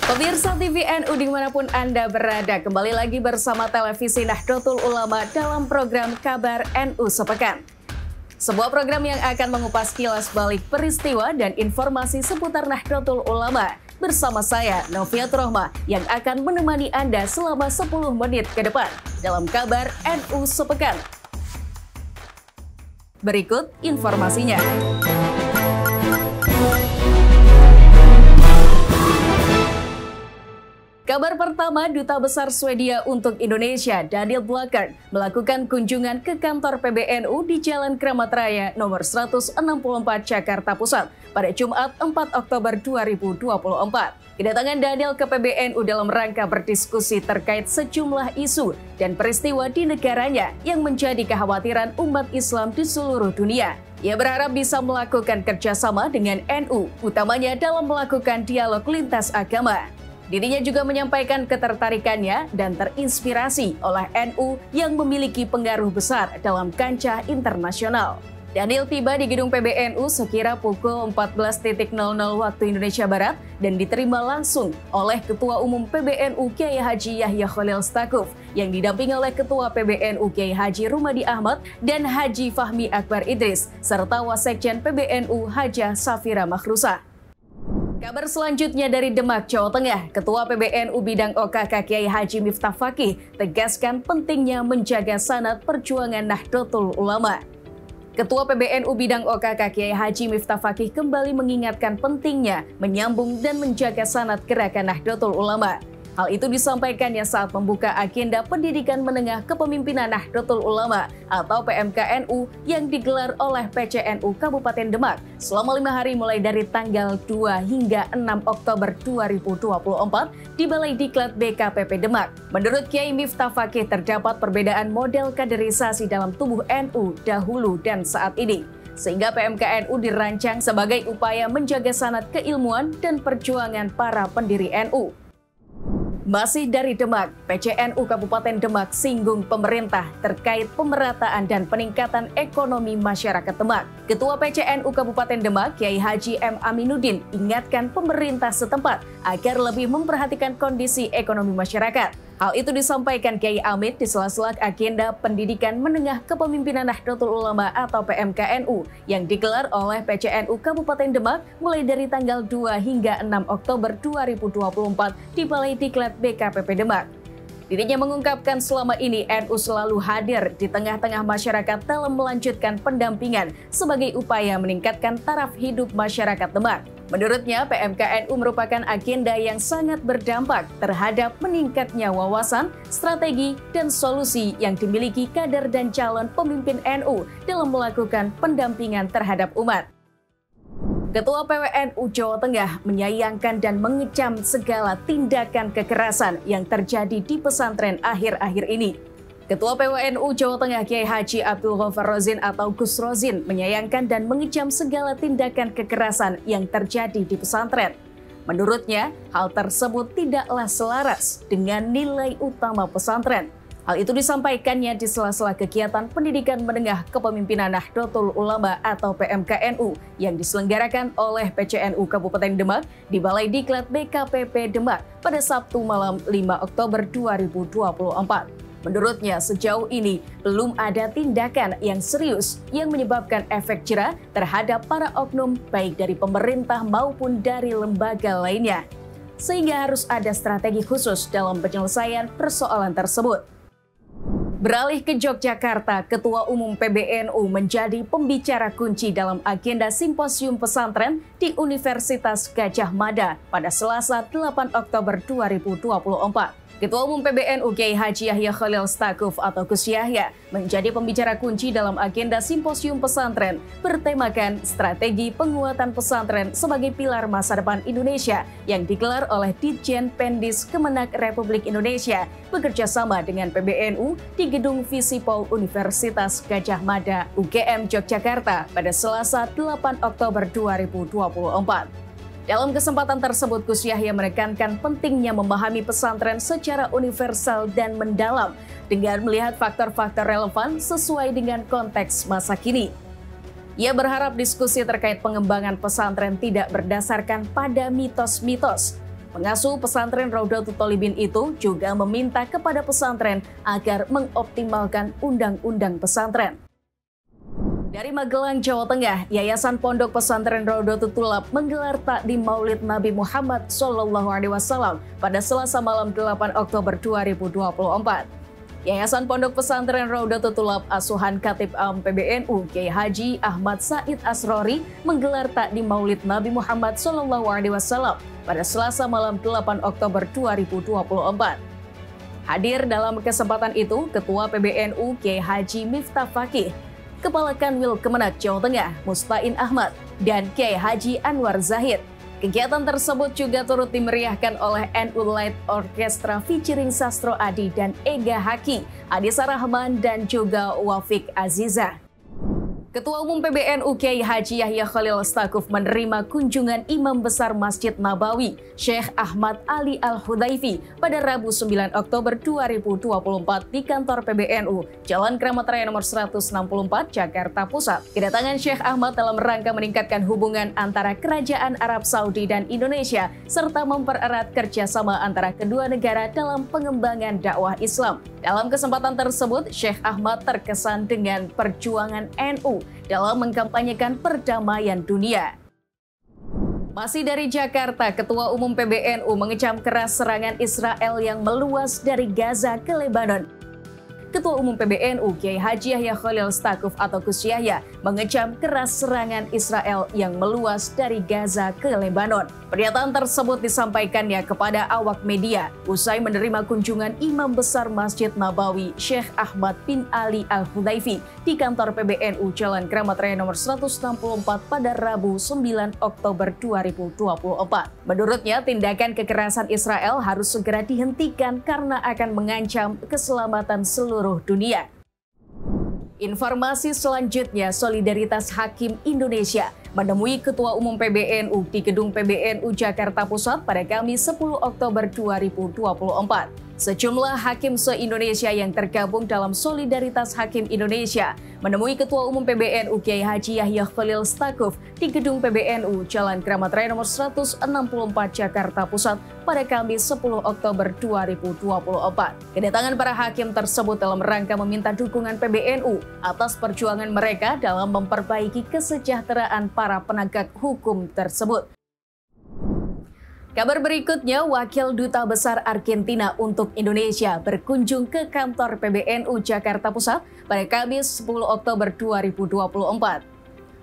Pemirsa TVNU dimanapun Anda berada, kembali lagi bersama Televisi Nahdlatul Ulama dalam program Kabar NU Sepekan. Sebuah program yang akan mengupas kilas balik peristiwa dan informasi seputar Nahdlatul Ulama. Bersama saya, Noviat Rohma, yang akan menemani Anda selama 10 menit ke depan dalam Kabar NU Sepekan. Berikut informasinya. Kabar pertama, Duta Besar Swedia untuk Indonesia, Daniel Blackard, melakukan kunjungan ke kantor PBNU di Jalan Kramat Raya nomor 164 Jakarta Pusat pada Jumat 4 Oktober 2024. Kedatangan Daniel ke PBNU dalam rangka berdiskusi terkait sejumlah isu dan peristiwa di negaranya yang menjadi kekhawatiran umat Islam di seluruh dunia. Ia berharap bisa melakukan kerjasama dengan NU, utamanya dalam melakukan dialog lintas agama. Dirinya juga menyampaikan ketertarikannya dan terinspirasi oleh NU yang memiliki pengaruh besar dalam kancah internasional. Daniel tiba di gedung PBNU sekira pukul 14.00 waktu Indonesia Barat dan diterima langsung oleh Ketua Umum PBNU Kiai Haji Yahya Khalil Stakuf yang didampingi oleh Ketua PBNU Kiai Haji Rumadi Ahmad dan Haji Fahmi Akbar Idris serta Wasekjen PBNU Hajah Safira Makhrusa. Kabar selanjutnya dari Demak, Jawa Tengah, Ketua PBNU Bidang OKK Kiai Haji Miftah Fakih tegaskan pentingnya menjaga sanad perjuangan Nahdlatul Ulama. Ketua PBNU Bidang OKK Kiai Haji Miftah Fakih kembali mengingatkan pentingnya menyambung dan menjaga sanad gerakan Nahdlatul Ulama. Hal itu disampaikannya saat membuka agenda pendidikan menengah kepemimpinan Nahdlatul Ulama atau PMKNU yang digelar oleh PCNU Kabupaten Demak selama 5 hari mulai dari tanggal 2 hingga 6 Oktober 2024 di Balai Diklat BKPP Demak. Menurut Kiai Miftah Fakih terdapat perbedaan model kaderisasi dalam tubuh NU dahulu dan saat ini, sehingga PMKNU dirancang sebagai upaya menjaga sanad keilmuan dan perjuangan para pendiri NU. Masih dari Demak, PCNU Kabupaten Demak singgung pemerintah terkait pemerataan dan peningkatan ekonomi masyarakat Demak. Ketua PCNU Kabupaten Demak, Kiai Haji M. Aminuddin, ingatkan pemerintah setempat agar lebih memperhatikan kondisi ekonomi masyarakat. Hal itu disampaikan Kiai Amit di sela-sela agenda pendidikan menengah kepemimpinan Nahdlatul Ulama atau PMKNU yang digelar oleh PCNU Kabupaten Demak mulai dari tanggal 2 hingga 6 Oktober 2024 di Balai Diklat BKPP Demak. Dirinya mengungkapkan selama ini NU selalu hadir di tengah-tengah masyarakat dalam melanjutkan pendampingan sebagai upaya meningkatkan taraf hidup masyarakat Demak. Menurutnya, PMKNU merupakan agenda yang sangat berdampak terhadap meningkatnya wawasan, strategi, dan solusi yang dimiliki kader dan calon pemimpin NU dalam melakukan pendampingan terhadap umat. Ketua PWNU Jawa Tengah menyayangkan dan mengecam segala tindakan kekerasan yang terjadi di pesantren akhir-akhir ini. Ketua PWNU Jawa Tengah Kiai Haji Abdul Ghaffar Rozin atau Gus Rozin menyayangkan dan mengecam segala tindakan kekerasan yang terjadi di pesantren. Menurutnya, hal tersebut tidaklah selaras dengan nilai utama pesantren. Hal itu disampaikannya di sela-sela kegiatan pendidikan menengah kepemimpinan Nahdlatul Ulama atau PMKNU yang diselenggarakan oleh PCNU Kabupaten Demak di Balai Diklat BKPP Demak pada Sabtu malam 5 Oktober 2024. Menurutnya, sejauh ini belum ada tindakan yang serius yang menyebabkan efek jera terhadap para oknum baik dari pemerintah maupun dari lembaga lainnya. Sehingga harus ada strategi khusus dalam penyelesaian persoalan tersebut. Beralih ke Yogyakarta, Ketua Umum PBNU menjadi pembicara kunci dalam agenda simposium pesantren di Universitas Gadjah Mada pada Selasa 8 Oktober 2024. Ketua Umum PBNU Kiai Haji Yahya Khalil Stakuf atau Gus Yahya menjadi pembicara kunci dalam agenda simposium pesantren bertemakan strategi penguatan pesantren sebagai pilar masa depan Indonesia yang digelar oleh Ditjen Pendis Kemenak Republik Indonesia bekerja sama dengan PBNU di Gedung Visipol Universitas Gadjah Mada UGM Yogyakarta pada Selasa 8 Oktober 2024. Dalam kesempatan tersebut, Gus Yahya menekankan pentingnya memahami pesantren secara universal dan mendalam dengan melihat faktor-faktor relevan sesuai dengan konteks masa kini. Ia berharap diskusi terkait pengembangan pesantren tidak berdasarkan pada mitos-mitos. Pengasuh pesantren Raudatul Thalibin itu juga meminta kepada pesantren agar mengoptimalkan undang-undang pesantren. Dari Magelang, Jawa Tengah, Yayasan Pondok Pesantren Raudatul Tulab menggelar takdim Maulid Nabi Muhammad SAW pada Selasa malam 8 Oktober 2024. Yayasan Pondok Pesantren Raudatul Tulab asuhan Khatib Am PBNU Kiai Haji Ahmad Said Asrori menggelar takdim Maulid Nabi Muhammad SAW pada Selasa malam 8 Oktober 2024. Hadir dalam kesempatan itu Ketua PBNU Kiai Haji Miftah Fakih, Kepala Kanwil Kemenak Jawa Tengah Mustain Ahmad, dan Kiai Haji Anwar Zahid. Kegiatan tersebut juga turut dimeriahkan oleh NU Light Orchestra featuring Sastro Adi dan Ega Haki, Adisa Rahman, dan juga Wafik Aziza. Ketua Umum PBNU Kiai Haji Yahya Khalil Stakuf menerima kunjungan Imam Besar Masjid Nabawi, Syekh Ahmad Ali Al-Hudaifi pada Rabu 9 Oktober 2024 di kantor PBNU, Jalan Kramat Raya nomor 164, Jakarta Pusat. Kedatangan Syekh Ahmad dalam rangka meningkatkan hubungan antara Kerajaan Arab Saudi dan Indonesia, serta mempererat kerjasama antara kedua negara dalam pengembangan dakwah Islam. Dalam kesempatan tersebut, Syekh Ahmad terkesan dengan perjuangan NU dalam mengkampanyekan perdamaian dunia. Masih dari Jakarta, Ketua Umum PBNU mengecam keras serangan Israel yang meluas dari Gaza ke Lebanon. Ketua Umum PBNU Kiai Haji Yahya Khalil Stakuf atau Gus Yahya mengecam keras serangan Israel yang meluas dari Gaza ke Lebanon. Pernyataan tersebut disampaikannya kepada awak media usai menerima kunjungan Imam Besar Masjid Nabawi Syekh Ahmad bin Ali Al-Hudaifi di kantor PBNU Jalan Kramat Raya nomor 164 pada Rabu 9 Oktober 2024. Menurutnya, tindakan kekerasan Israel harus segera dihentikan karena akan mengancam keselamatan seluruh dunia. Informasi selanjutnya, Solidaritas Hakim Indonesia menemui Ketua Umum PBNU di Gedung PBNU Jakarta Pusat pada Kamis 10 Oktober 2024. Sejumlah hakim se-Indonesia yang tergabung dalam Solidaritas Hakim Indonesia menemui Ketua Umum PBNU Kiai Haji Yahya Khalil Stakuf di Gedung PBNU Jalan Kramat Raya nomor 164 Jakarta Pusat pada Kamis 10 Oktober 2024. Kedatangan para hakim tersebut dalam rangka meminta dukungan PBNU atas perjuangan mereka dalam memperbaiki kesejahteraan para penegak hukum tersebut. Kabar berikutnya, Wakil Duta Besar Argentina untuk Indonesia berkunjung ke kantor PBNU Jakarta Pusat pada Kamis 10 Oktober 2024.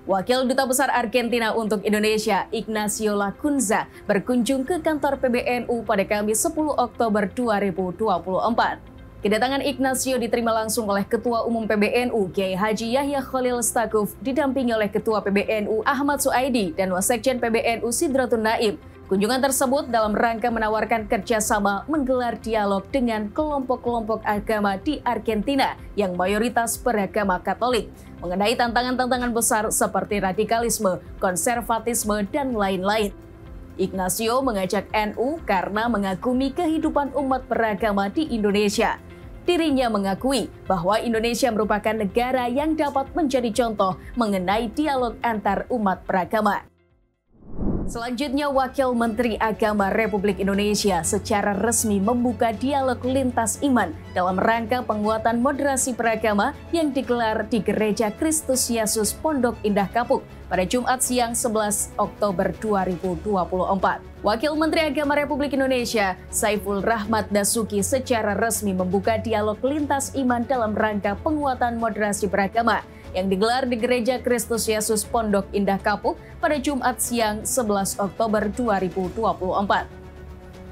Wakil Duta Besar Argentina untuk Indonesia, Ignacio Lacunza, berkunjung ke kantor PBNU pada Kamis 10 Oktober 2024. Kedatangan Ignacio diterima langsung oleh Ketua Umum PBNU Kiai Haji Yahya Khalil Stakuf didampingi oleh Ketua PBNU Ahmad Suaidi dan Wasekjen PBNU Sidratun Naim. Kunjungan tersebut dalam rangka menawarkan kerjasama menggelar dialog dengan kelompok-kelompok agama di Argentina yang mayoritas beragama Katolik mengenai tantangan-tantangan besar seperti radikalisme, konservatisme, dan lain-lain. Ignacio mengajak NU karena mengagumi kehidupan umat beragama di Indonesia. Dirinya mengakui bahwa Indonesia merupakan negara yang dapat menjadi contoh mengenai dialog antar umat beragama. Selanjutnya, Wakil Menteri Agama Republik Indonesia secara resmi membuka dialog lintas iman dalam rangka penguatan moderasi beragama yang digelar di Gereja Kristus Yesus Pondok Indah Kapuk pada Jumat siang 11 Oktober 2024. Wakil Menteri Agama Republik Indonesia, Saiful Rahmat Dasuki, secara resmi membuka dialog lintas iman dalam rangka penguatan moderasi beragama yang digelar di Gereja Kristus Yesus Pondok Indah Kapuk pada Jumat siang 11 Oktober 2024.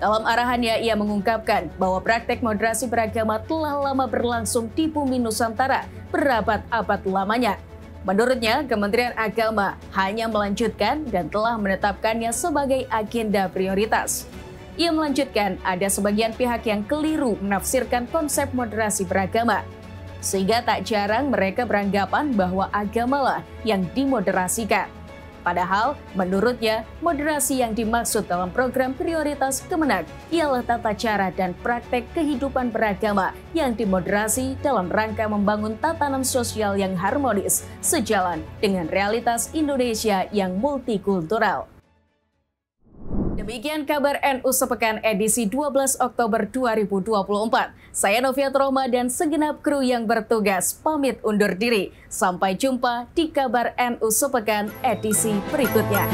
Dalam arahannya, ia mengungkapkan bahwa praktek moderasi beragama telah lama berlangsung di bumi Nusantara berabad-abad lamanya. Menurutnya, Kementerian Agama hanya melanjutkan dan telah menetapkannya sebagai agenda prioritas. Ia melanjutkan, ada sebagian pihak yang keliru menafsirkan konsep moderasi beragama, sehingga tak jarang mereka beranggapan bahwa agamalah yang dimoderasikan. Padahal, menurutnya, moderasi yang dimaksud dalam program prioritas Kemenak ialah tata cara dan praktek kehidupan beragama yang dimoderasi dalam rangka membangun tatanan sosial yang harmonis sejalan dengan realitas Indonesia yang multikultural. Demikian kabar NU Sepekan edisi 12 Oktober 2024. Saya Noviat Roma dan segenap kru yang bertugas pamit undur diri. Sampai jumpa di kabar NU Sepekan edisi berikutnya.